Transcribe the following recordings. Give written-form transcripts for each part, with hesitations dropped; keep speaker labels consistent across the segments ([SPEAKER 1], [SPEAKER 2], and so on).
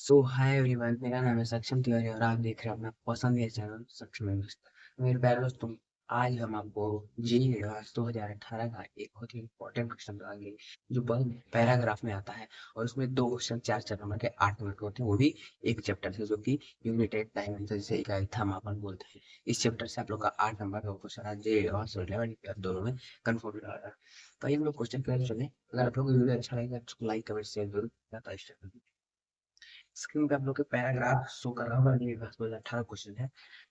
[SPEAKER 1] सो hi everyone, मेरा नाम है सक्षम तिवारी और आप देख रहे हैं अपना पसंदीदा चैनल सक्षम व्यवस्था। मेरे प्यारे दोस्तों, आज हम आपको जी 2018 का एक बहुत ही इंपॉर्टेंट क्वेश्चन बताएंगे जो बहुत पैराग्राफ में आता है। और उसमें दो क्वेश्चन 4 4 नंबर के 8 नंबर के होते हैं, वो भी एक चैप्टर से, जो कि यूनिटेड डायमेंशन जिसे इकाई थर्मापन बोलते हैं। इस चैप्टर से आप लोग का 8 नंबर का क्वेश्चन आज जे और 11 दोनों में कन्फर्म रहा है। तो आइए हम लोग क्वेश्चन की तरफ चलें। अगर आप लोग को वीडियो अच्छा लगेगा तो लाइक कमेंट शेयर जरूर करना स्टार्ट करें। स्क्रीन पे आप लोग के पैराग्राफ शो कर रहा होगा। ये 2018 क्वेश्चन है।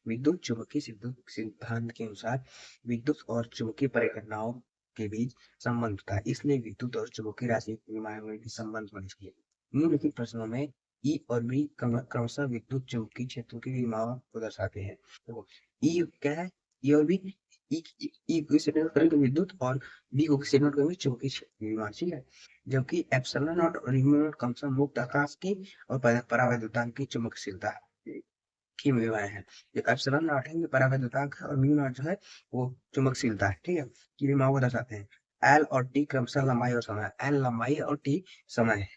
[SPEAKER 1] विद्युत चुम्बकीय सिद्धांत के अनुसार विद्युत और चुंबकीय परिघटनाओं के बीच संबंध होता है, इसलिए विद्युत और चुंबकीय राशि में भी संबंध होना चाहिए। निम्नलिखित प्रश्नों में ई और बी क्रमशः विद्युत चुंबकीय क्षेत्रों की विमाओं को दर्शाते हैं। देखो, ई क्या है? ई और बी। ई ई को सिग्नल करेंगे विद्युत और बी को सिग्नल करेंगे चुंबकीय क्षेत्र की विमा, ठीक है। जबकि एप्सिलॉन नॉट और म्यू नॉट क्रमशः मुक्त आकाश की और परावैद्युतांक की चुंबकशीलता की विमाएं हैं। जो एप्सिलॉन नॉट है, ये परावैद्युतांक है, और म्यू नॉट जो है वो चुंबकशीलता है, ठीक है। की विमाओं को दर्शाते हैं। एल और टी क्रमशः लंबाई और समय, एल लंबाई और टी समय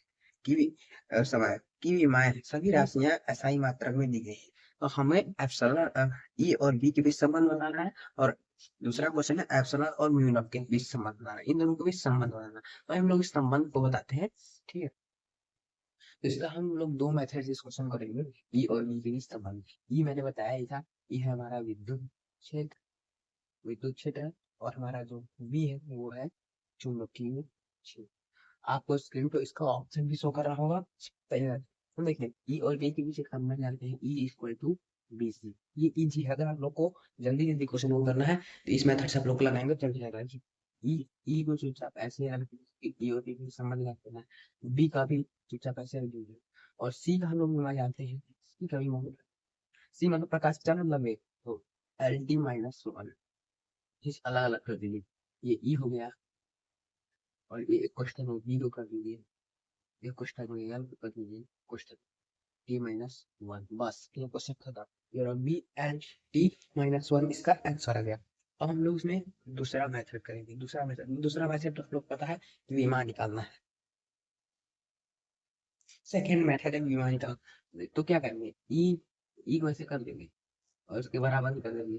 [SPEAKER 1] की समय की विमाएं सभी राशियां एसआई मात्रक में दी गई है। तो हमें एप्सिलॉन ई और बी के बीच संबंध बनाना है, और दूसरा क्वेश्चन है एप्सिलॉन और म्यू नॉट के बीच संबंध बनाना है। इन दोनों के बीच संबंध बनाना है, तो हम लोग इस संबंध को बताते हैं, ठीक है। तो इसका हम लोग दो मेथड से इस क्वेश्चन करेंगे। ई और बी के बीच संबंध। ई मैंने बताया ही था, ये है हमारा क्षेत्र विद्युत क्षेत्र है, और हमारा जो बी है वो है चुंबकीय क्षेत्र। आपको स्क्रीन पर इसका ऑप्शन भी शो कर रहा होगा। पहले तो देखिए, ई और बी के बीच एक संबंध जानते हैं, E equal to B C. ये इजी है, अगर आप लोग को जल्दी जल्दी क्वेश्चन को करना है तो इस मेथड से आप लोग लगाएंगे तो चल जाएगा। ई ई को चुपचाप ऐसे रख दीजिए, ई और बी के बीच संबंध जानते हैं। बी का भी चुपचाप ऐसे रख दीजिए। और सी का हम लोग मिला जानते हैं, सी का भी मतलब, सी मतलब प्रकाश का मतलब है, तो एल टी माइनस वन, चीज अलग अलग कर दीजिए। ये ई हो गया, और ये क्वेश्चन हो बी को कर दीजिए, ये क्वेश्चन हो एल को कर दीजिए, क्वेश्चन टी माइनस वन, बस ये क्वेश्चन खत्म। ये रहा B L T minus one, इसका आंसर आ गया। अब हम लोग इसमें दूसरा मेथड करेंगे। दूसरा मेथड तो आप लोग पता है, विमा निकालना है। सेकेंड मेथड है विमा निकाल। तो क्या करेंगे, ई को ऐसे कर देंगे और उसके बराबर कर देंगे,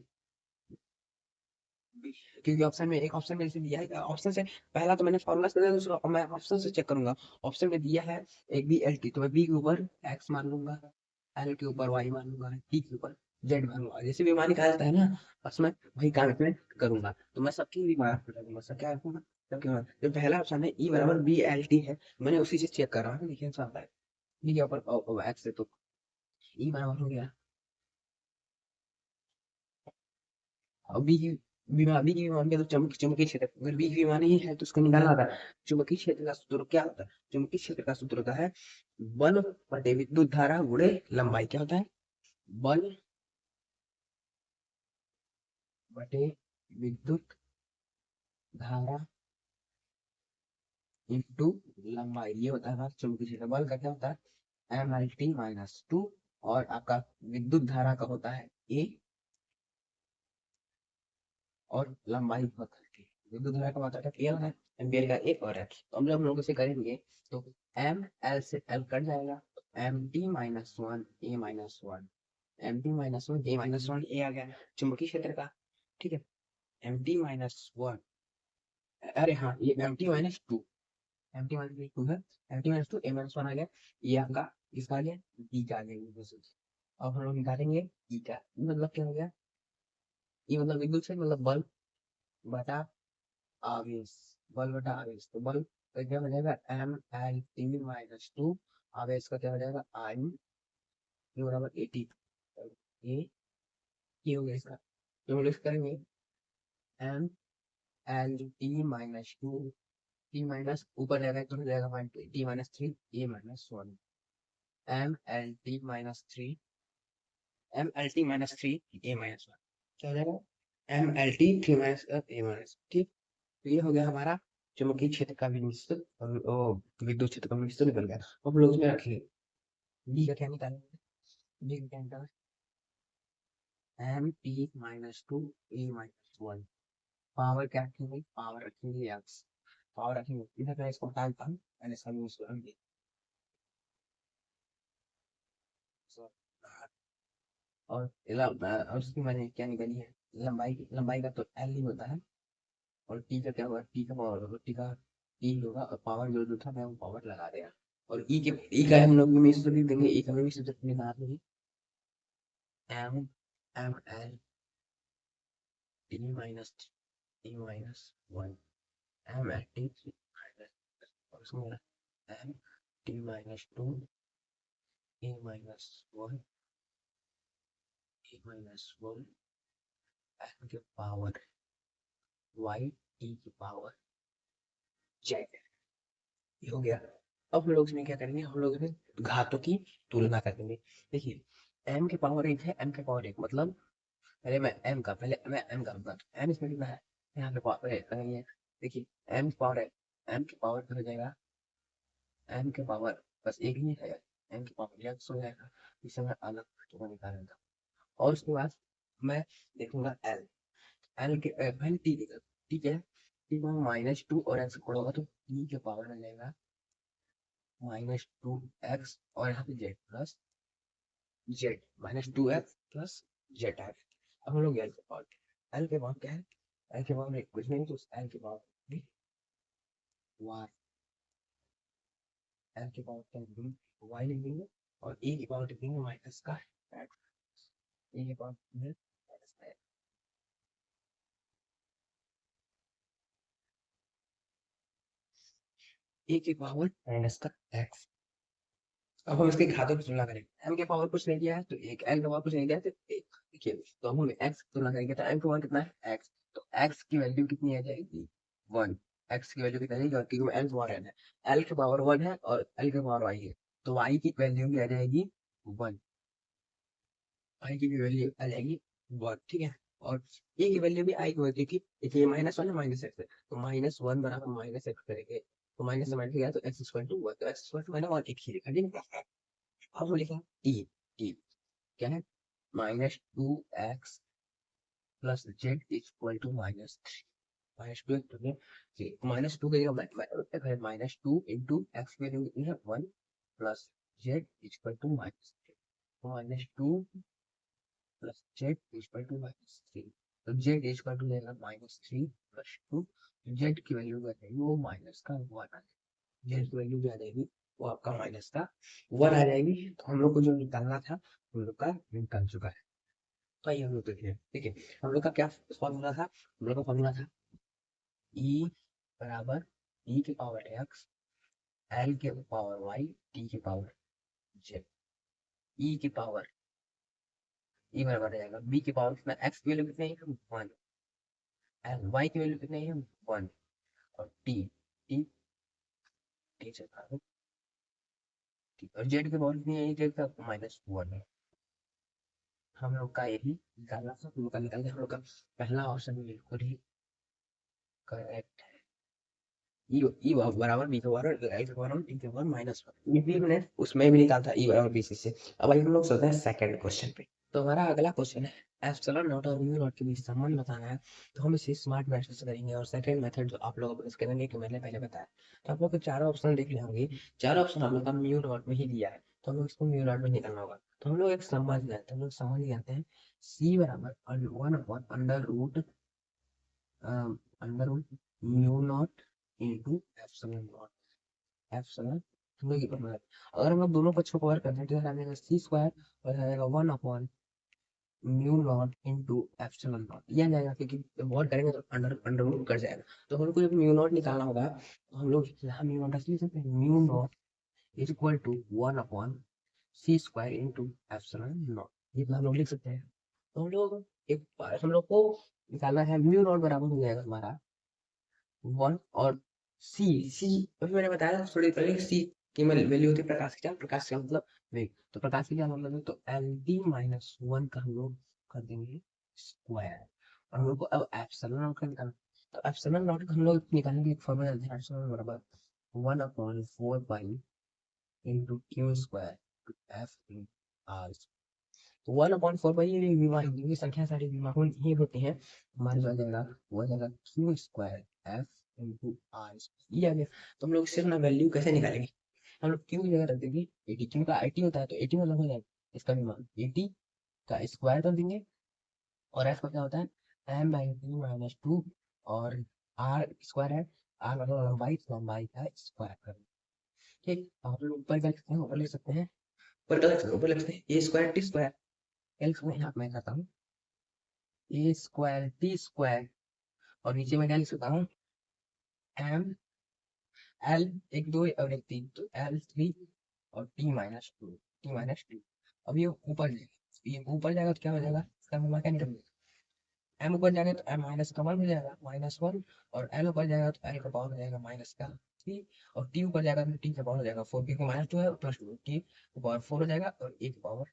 [SPEAKER 1] क्योंकि ऑप्शन में एक ऑप्शन में जैसे दिया है, ऑप्शन से पहला तो मैंने फॉर्मूला से दिया, दूसरा मैं ऑप्शन से चेक करूंगा। ऑप्शन में दिया है एक बी एल टी, तो मैं बी के ऊपर एक्स मान लूंगा, एल के ऊपर वाई मान लूंगा, टी के ऊपर जेड मान लूंगा। जैसे भी मान कहा जाता है ना, बस मैं वही काम इसमें करूंगा। तो मैं सबकी भी मान रखूंगा, सब क्या रखूंगा, सबके मान। जो पहला ऑप्शन है ई बराबर बी एल टी है, मैंने उसी से चेक कर रहा हूँ, देखिए आंसर आता है बी के ऊपर एक्स है, तो ई बराबर हो गया। और बी की विमान के तो चुंबकीय क्षेत्र, अगर बी की विमान नहीं है तो उसको निकालना होता है। चुंबकीय क्षेत्र का सूत्र क्या होता है? चुंबकीय क्षेत्र का सूत्र होता है बल बटे विद्युत धारा गुणे लंबाई। क्या होता है? बल बटे विद्युत धारा इंटू लंबाई, ये होता है हमारा चुंबकीय क्षेत्र। बल का क्या होता है? M L T minus two, और आपका विद्युत धारा का होता है ए, और लंबाई होता है, विद्युत धारा का होता है एल है, एम्पियर का एक और है। तो हम जब हम लोग इसे करेंगे तो एम एल से एल कट जाएगा, M T minus one A minus one, M T minus one A minus one, A आ गया चुंबकीय क्षेत्र का, ठीक है। एम टी माइनस वन, अरे हाँ, ये M T minus two, M T minus two है, M T minus two A minus one आ गया। ये आपका इसका आ गया, बी का आ गया। अब हम लोग निकालेंगे ई का, मतलब क्या हो गया, ई मतलब विद्युत क्षेत्र, मतलब बल बटा आवेश, बल बटा आवेश। तो बल का क्या हो जाएगा, M L T minus two, आवेश का क्या हो जाएगा, आई बराबर एटी। ये हो गया इसका, तो हम लोग करेंगे M L T minus two, T minus ऊपर जाएगा तो हो जाएगा minus T minus three A minus one, M L T minus three, M L T minus three A minus one, क्या हो जाएगा, M L T three minus A minus, ठीक। तो ये हो गया हमारा चुंबकीय क्षेत्र का भी निश्चित, और विद्युत क्षेत्र का भी निश्चित निकल गया। अब लोग इसमें रखेंगे बी का क्या निकालेंगे, बी का क्या निकालेंगे, M T minus two A minus one, power क्या रखेंगे, पावर रखेंगे एक्स, पावर रखेंगे इधर का, इसको हटा देता हूँ, मैंने सभी उसको रख दिया। और और उसकी मैंने क्या निकाली है, लंबाई का तो एल ही होता है। और टी का क्या होगा, टी का पावर होगा, टी का टी होगा, और पावर जो था मैं वो पावर लगा दिया। और ई का हम लोग में से लिख देंगे, ई का भी सब्जेक्ट निकाल देंगे, M M L T minus T minus one, M L T minus, और उसमें M T minus two A minus one, A minus one, N के पावर वाई टी की पावर जेड। ये हो गया। अब हम लोग इसमें क्या करेंगे, हम लोग इसमें घातों की तुलना करेंगे। देखिए, m की पावर एक है, m की पावर एक, मतलब पहले मैं m का मतलब m इसमें कितना है, यहाँ पे पावर है। देखिए, m की पावर है, m की पावर क्या हो जाएगा, m की पावर बस एक ही है, m की पावर x हो जाएगा। इसे मैं अलग तो निकाल था। और उसके बाद मैं देखूंगा l, l के पहले t देखा, ठीक है, t को -2 और x जोड़ोगा तो t की पावर आ जाएगा -2x, और यहाँ पे z plus Z, -2x plus Z है। अब हम लोग एल के पावर क्या है, एल के पावर कुछ नहीं तो एल के पावर वाई, एल के पावर क्या लिख देंगे, वाई लिख देंगे, और ए की पावर लिख देंगे माइनस का एक्स, ए की पावर माइनस का, ए की पावर माइनस का एक्स। अब हम इसके घातों की तुलना करेंगे, एम के पावर कुछ नहीं दिया है तो एक, एल के पावर कुछ नहीं दिया है तो एक। देखिए, तो हम एक्स की तुलना करेंगे तो एम के पावर कितना है एक्स, तो एक्स की वैल्यू कितनी आ जाएगी वन, एक्स की वैल्यू कितनी आ जाएगी क्योंकि एल के पावर n है, एल के पावर वन है और एल के पावर वाई है, तो वाई की वैल्यू भी आ जाएगी वन, आई की भी वैल्यू आ जाएगी वन, ठीक है। और ए की वैल्यू भी आई की वैल्यू की, देखिए -1 है -x है, तो -1 बराबर -x करेंगे, तो माइनस से माइनस गया तो x इक्वल टू वन, तो x इक्वल टू मैंने वन एक ही लिखा, ठीक है। अब हम लिखेंगे टी, टी क्या है, -2x plus Z equal to -3, -2 -2 के जगह -2 इंटू एक्स की वैल्यू कितनी है one, plus Z equal to -2 plus Z equal to -3, तो जेड इक्वल टू जाएगा -3 प्लस 2, जेड की वैल्यू क्या जाएगी वो माइनस का वन आ जाएगी, जेड की वैल्यू क्या आ जाएगी वो आपका माइनस का वन आ जाएगी। तो हम लोग को जो निकालना था हम लोग का निकल चुका है। तो आइए हम लोग देखिए, देखिए हम लोग का क्या फॉर्मूला था, हम लोग का फॉर्मूला था E बराबर E की पावर एक्स, एल के पावर वाई, टी की पावर जेड। E की पावर E बराबर आ जाएगा B की पावर कितना, एक्स की वैल्यू कितनी है वन, एल वाई की वैल्यू कितनी है वन, और टी टी टी से भागो, और जेड की पावर कितनी है, जेड का -1 है। हम लोग का यही निकालना था, हम लोग का निकाल गया, हम लोग का पहला ऑप्शन बिल्कुल ही करेक्ट है। ई बराबर बी के बराबर आई के बराबर टी के बराबर -1, ये भी हमने उसमें भी निकाला था ई बराबर बी से। अब आइए हम लोग चलते हैं सेकंड क्वेश्चन पे। तो हमारा अगला क्वेश्चन है, एप्सिलॉन नॉट और म्यू नॉट के बीच संबंध बताना है, तो हम इसे स्मार्ट मेथड से करेंगे। और सेकंड मेथड जो आप लोग इसके करेंगे कि मैंने पहले बताया, तो आप लोग के चारों ऑप्शन देख लिए होंगे, चारों ऑप्शन आप लोग का म्यू नॉट में ही दिया है, तो हम लोग इसको म्यू नॉट में निकालना होगा। तो हम लोग एक संबंध जानते हैं, हम लोग संबंध जानते हैं सी बराबर one upon under root mu naught into epsilon naught, epsilon हम लोग ये पढ़ना है। अगर हम लोग दोनों पक्षों को कवर करते हैं तो यहाँ आ जाएगा सी स्क्वायर, और यहाँ आएगा one upon mu naught into epsilon naught, ये आ जाएगा क्योंकि जब और करेंगे तो अंडर अंडर रूट कर जाएगा। तो हम लोग को जब म्यू नॉट निकालना होगा तो हम लोग यहाँ म्यू नॉट लिख सकते हैं, mu naught is equal to one upon c square into epsilon naught, ये तो हम लोग लिख सकते हैं। तो हम लोग एक बार हम लोग को निकालना है, म्यू नॉट बराबर हो जाएगा हमारा वन, और सी सी अभी मैंने बताया था थोड़ी पहले, सी की वैल्यू होती है प्रकाश की चाल, प्रकाश का मतलब वेग, तो प्रकाश की क्या मतलब है, तो एल डी माइनस वन का हम लोग कर देंगे स्क्वायर, और हम लोग को अब एप्सिलॉन नॉट का निकालना, तो एप्सिलॉन नॉट का हम लोग निकालेंगे एक फॉर्मूला है, एप्सिलॉन बराबर one upon four pi into Q square F in are, तो वन अपॉन फोर पाई ये विमा की संख्या सारी विमा ही होती है, हमारे जो आ जाएगा वो आ जाएगा q square f into r, ये आ गया। तो हम लोग इससे अपना वैल्यू कैसे निकालेंगे, हम लोग क्यू की जगह रख देंगे 80, क्यू का 80 होता है तो 80 मतलब हो जाएगा इसका भी मान ए टी का स्क्वायर कर देंगे, और एफ का क्या होता है M by T minus two, और आर स्क्वायर है, आर मतलब लंबाई, तो लंबाई का स्क्वायर कर, ठीक। आप लोग ऊपर क्या लिखते हैं, ऊपर लिख सकते हैं, ऊपर क्या लिख सकते हैं, ऊपर लिख सकते हैं ए स्क्वायर टी स्क्वायर, क्या लिख सकते हैं, यहाँ मैं करता हूँ ए स्क्वायर टी स्क्वायर, और नीचे मैं क्या लिख सकता हूँ एम एल, एक दो और एक तीन, तो एल थ्री और T minus two, T minus to. अब ये ऊपर जाएगा, ये ऊपर जाएगा तो क्या हो जाएगा, इसका मैं क्या निकल, एम ऊपर जाएगा तो एम माइनस का वन हो जाएगा माइनस वन, और एल ऊपर जाएगा तो एल का पावर हो जाएगा माइनस का थ्री, और टी ऊपर जाएगा तो टी का पावर हो जाएगा फोर, क्योंकि माइनस टू है प्लस टू, टी का पावर फोर हो जाएगा, और ए की पावर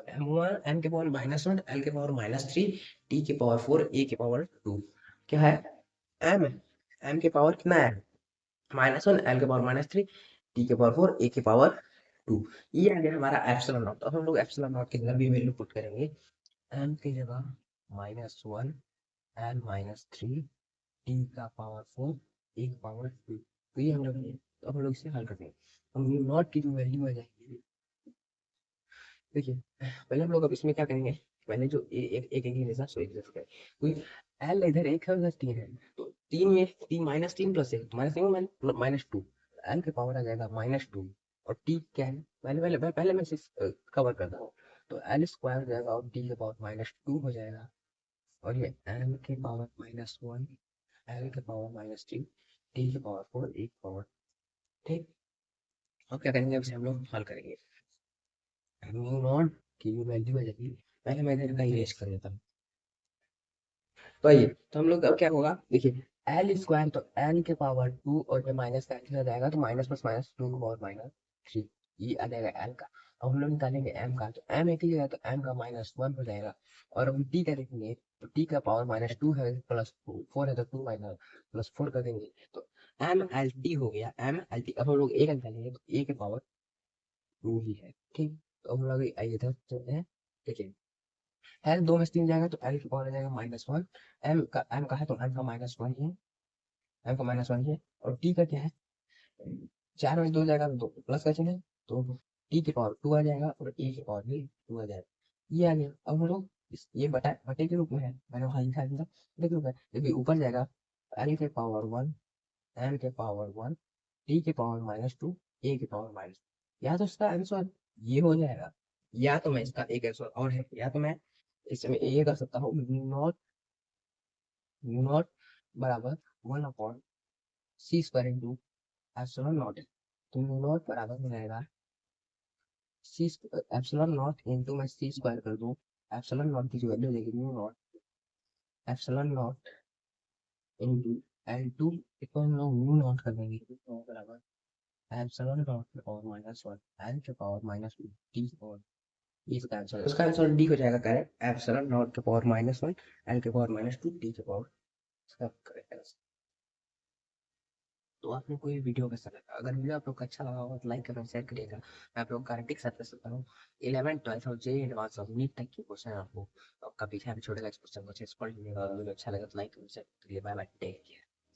[SPEAKER 1] एम वन, एम के पावर माइनस वन, एल के पावर माइनस थ्री, टी के पावर फोर, ए के पावर टू, क्या है एम है, एम के पावर कितना है माइनस वन, एल के पावर माइनस थ्री, टी के पावर फोर, ए के पावर टू। ये आ गया हमारा एप्सिलॉन नॉट। अब हम लोग एप्सिलॉन नॉट की जगह भी वैल्यू पुट करेंगे, एम की जगह minus one, L minus three, T का पावर फोर, ए का पावर टू, तो ये हम लोग, तो अब हम लोग इसे हल करेंगे। हम यू नॉट की जो वैल्यू आ जाएगी, देखिए पहले हम लोग अब इसमें क्या करेंगे, पहले जो एक ही जैसा सो एक जैसा कोई एल इधर एक है उधर तीन है, तो तीन में तीन माइनस तीन प्लस एक, माइनस तीन माइनस टू, एल के पावर आ जाएगा माइनस टू, और टी क्या है, पहले मैं इसे कवर करता हूँ, तो एल स्क्वायर हो जाएगा और टी के पावर माइनस टू हो जाएगा, और ये एल के पावर माइनस वन, एल के पावर माइनस थ्री, टी के पावर फोर, एक पावर, ठीक। अब क्या करेंगे, अब इसे हम लोग हल करेंगे, म्यू नॉट की जो वैल्यू आ जाएगी, पहले मैं इधर का इरेज कर देता हूँ, तो आइए, तो हम लोग अब क्या होगा, देखिए एल स्क्वायर, तो एल के पावर टू, और जब माइनस कैंसिल हो जाएगा तो माइनस प्लस माइनस टू और माइनस थ्री, ये आ जाएगा एल का। अब हम लोग निकालेंगे एम का, तो एम एक ही जगह, तो एम का माइनस वन हो जाएगा, और हम टी का देखेंगे, तो टी का पावर माइनस टू है प्लस फोर है, तो टू माइनस प्लस फोर कर देंगे, तो एम एल टी हो गया, एम एल टी। अब हम लोग ए का निकालेंगे, तो ए के पावर टू ही है, ठीक। तो हम लोग आइए इधर चलते हैं, देखिए एल दो में से तीन जाएगा तो एल की पावर आ जाएगा माइनस वन, एम का है तो एम का माइनस वन ही है, एम का माइनस वन ही है, और टी का क्या है, चार में दो जाएगा तो दो प्लस का चिन्ह है, तो टी की पावर टू आ जाएगा, और ए की पावर भी टू आ जाएगा, ये आ गया। अब हम लोग ये बटा बटे के रूप में है, मैंने वहां लिखा था देख लो, जब ऊपर जाएगा एल के पावर वन, एम के पावर वन, टी के पावर माइनस टू, ए के पावर माइनस, या तो इसका आंसर ये हो जाएगा, या तो मैं इसका एक आंसर और है, या तो मैं इसमें ये कर सकता हूँ नॉट, म्यू नॉट बराबर one upon c square into epsilon naught, तो म्यू नॉट बराबर हो जाएगा सी एप्सिलॉन नॉट इंटू मैं सी स्क्वायर कर दूँ, एप्सिलॉन नॉट की जो वैल्यू देगी mu naught epsilon not into L two, इसको हम लोग म्यू नॉट कर देंगे, तो बराबर एप्सिलॉन नॉट के पावर माइनस वन, एल के पावर माइनस टू, टी की पावर, ये इसका आंसर, उसका आंसर डी हो जाएगा करेक्ट, एप्सिलॉन नॉट के पावर माइनस वन, एल के पावर माइनस टू, टी के पावर, इसका करेक्ट आंसर। तो आपने कोई वीडियो कैसा लगा, अगर वीडियो आप लोग को अच्छा लगा होगा तो लाइक कमेंट शेयर करिएगा, मैं आप लोग गारंटी के साथ कह सकता हूँ 11 12 और जे एडवांस और नीट तक की क्वेश्चन आपको आपका पीछे छोड़ेगा, इस क्वेश्चन को अच्छे से पढ़ लीजिएगा, वीडियो अच्छा लगा तो लाइक कमेंट शेयर करिए, बाय बाय, टेक केयर।